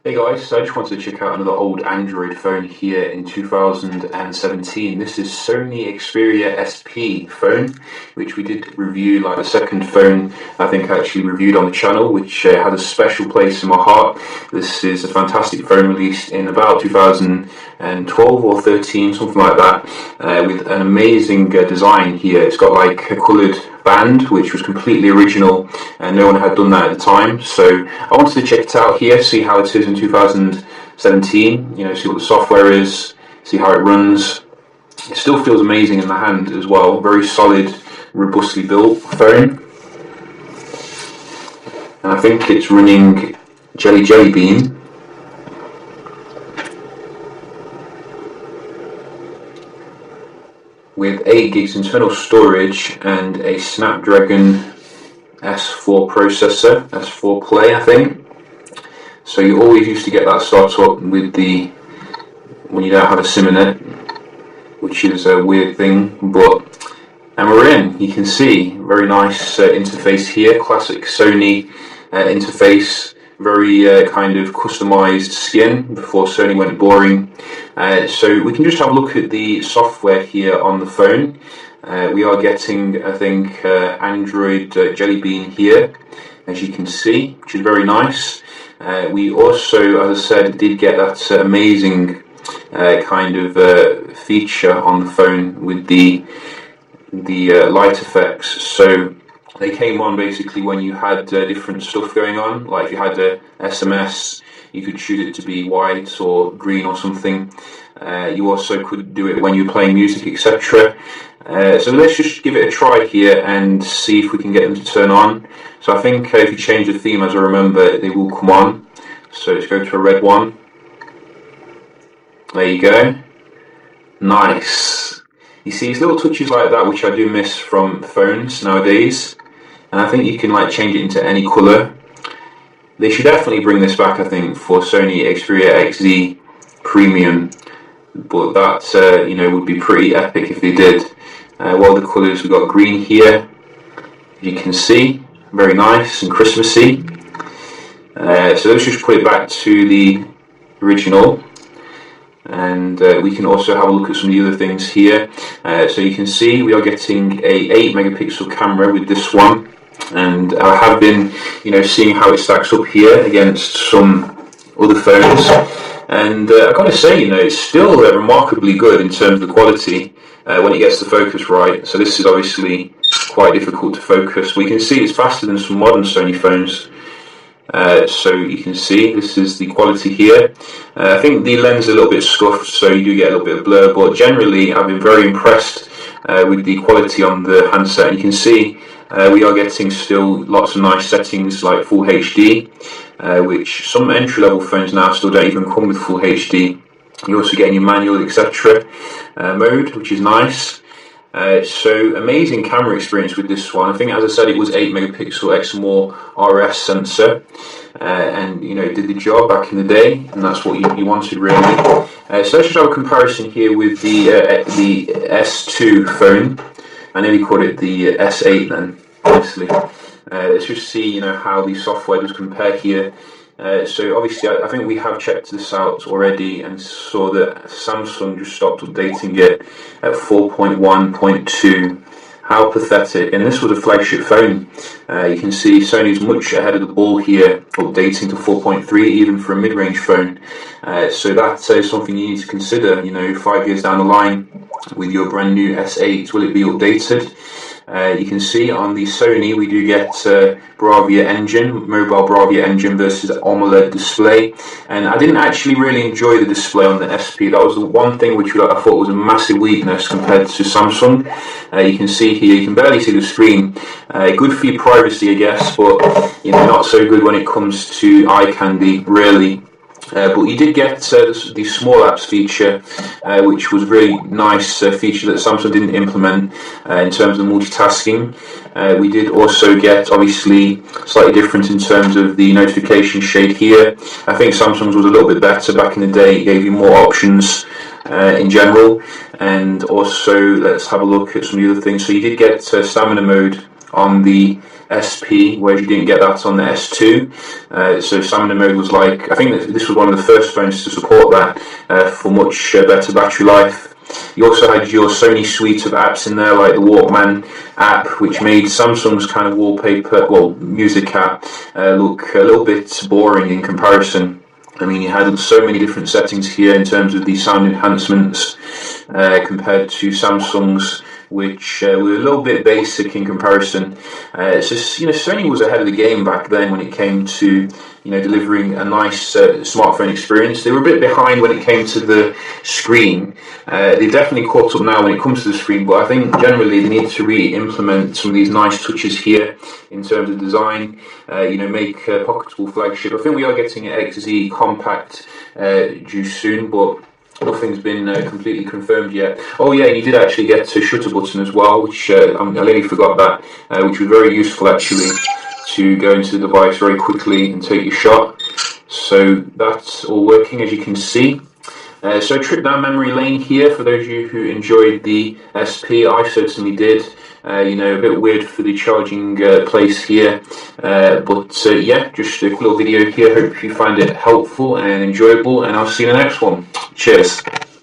Hey guys, so I just wanted to check out another old Android phone here in 2017. This is Sony Xperia SP phone, which we did review, like the second phone I think I actually reviewed on the channel, which has a special place in my heart. This is a fantastic phone released in about 2012 or 13, something like that, with an amazing design here. It's got like a coloured band, which was completely original and no one had done that at the time. So I wanted to check it out here, see how it is in 2017, see what the software is, see how it runs. It still feels amazing in the hand as well, very solid, robustly built phone. And I think it's running Jelly Bean. With 8 gigs internal storage and a Snapdragon S4 processor, S4 Play I think. So you always used to get that start up with when you don't have a SIM in it, which is a weird thing, and we're in. You can see very nice interface here, classic Sony interface, very kind of customized skin before Sony went boring. So we can just have a look at the software here on the phone. We are getting, I think, Android Jelly Bean here, as you can see, which is very nice. We also, as I said, did get that amazing kind of feature on the phone with the light effects. So they came on basically when you had different stuff going on, like if you had a SMS, you could choose it to be white or green or something. You also could do it when you're playing music, etc. So let's just give it a try here and see if we can get them to turn on. So I think if you change the theme, as I remember, they will come on. So let's go to a red one. There you go. Nice. You see, it's little touches like that which I do miss from phones nowadays. And I think you can change it into any colour. They should definitely bring this back, I think, for Sony Xperia XZ Premium. But that, would be pretty epic if they did. Well, the colours, we've got green here, as you can see, very nice and Christmassy. So let's just put it back to the original. And we can also have a look at some of the other things here. So you can see we are getting a 8 megapixel camera with this one. And I have been, seeing how it stacks up here against some other phones. And I've got to say, it's still remarkably good in terms of the quality when it gets the focus right. So this is obviously quite difficult to focus. We can see it's faster than some modern Sony phones. So you can see this is the quality here. I think the lens is a little bit scuffed, so you do get a little bit of blur, but generally I've been very impressed with the quality on the handset. You can see we are getting still lots of nice settings like Full HD, which some entry-level phones now still don't even come with Full HD. You're also getting your manual, etc. Mode, which is nice. So amazing camera experience with this one. I think, as I said, it was 8 megapixel Exmor RS sensor, and it did the job back in the day, and that's what you wanted really. So let's just have a comparison here with the S2 phone. I nearly called it the S8 then, honestly. Let's just see, how the software does compare here. So obviously I think we have checked this out already and saw that Samsung just stopped updating it at 4.1.2. How pathetic. And this was a flagship phone. You can see Sony's much ahead of the ball here, updating to 4.3 even for a mid-range phone. So that is something you need to consider, 5 years down the line with your brand new S8, will it be updated? You can see on the Sony we do get Bravia engine, mobile Bravia engine versus AMOLED display, and I didn't actually really enjoy the display on the SP. That was the one thing which I thought was a massive weakness compared to Samsung. You can see here, you can barely see the screen. Good for your privacy, I guess, but not so good when it comes to eye candy, really. But you did get the small apps feature, which was a really nice feature that Samsung didn't implement in terms of multitasking. We did also get, obviously, slightly different in terms of the notification shade here. I think Samsung's was a little bit better back in the day. It gave you more options in general. And also, let's have a look at some of the other things. So you did get stamina mode on the SP, whereas you didn't get that on the S2. So stamina mode was like, I think this was one of the first phones to support that for much better battery life. You also had your Sony suite of apps in there, like the Walkman app, which made Samsung's kind of wallpaper, music app, look a little bit boring in comparison. I mean, you had so many different settings here in terms of the sound enhancements compared to Samsung's, which were a little bit basic in comparison. So, Sony was ahead of the game back then when it came to, delivering a nice smartphone experience. They were a bit behind when it came to the screen. They've definitely caught up now when it comes to the screen, but I think generally they need to re-implement some of these nice touches here in terms of design, make a pocketable flagship. I think we are getting an XZ compact due soon, but nothing's been completely confirmed yet. Oh yeah, and you did actually get a shutter button as well, which I nearly forgot that, which was very useful actually, to go into the device very quickly and take your shot. So that's all working, as you can see. So a trip down memory lane here for those of you who enjoyed the SP. I certainly did. A bit weird for the charging place here, but yeah, just a quick little video here. Hope you find it helpful and enjoyable, and I'll see you in the next one. Cheers.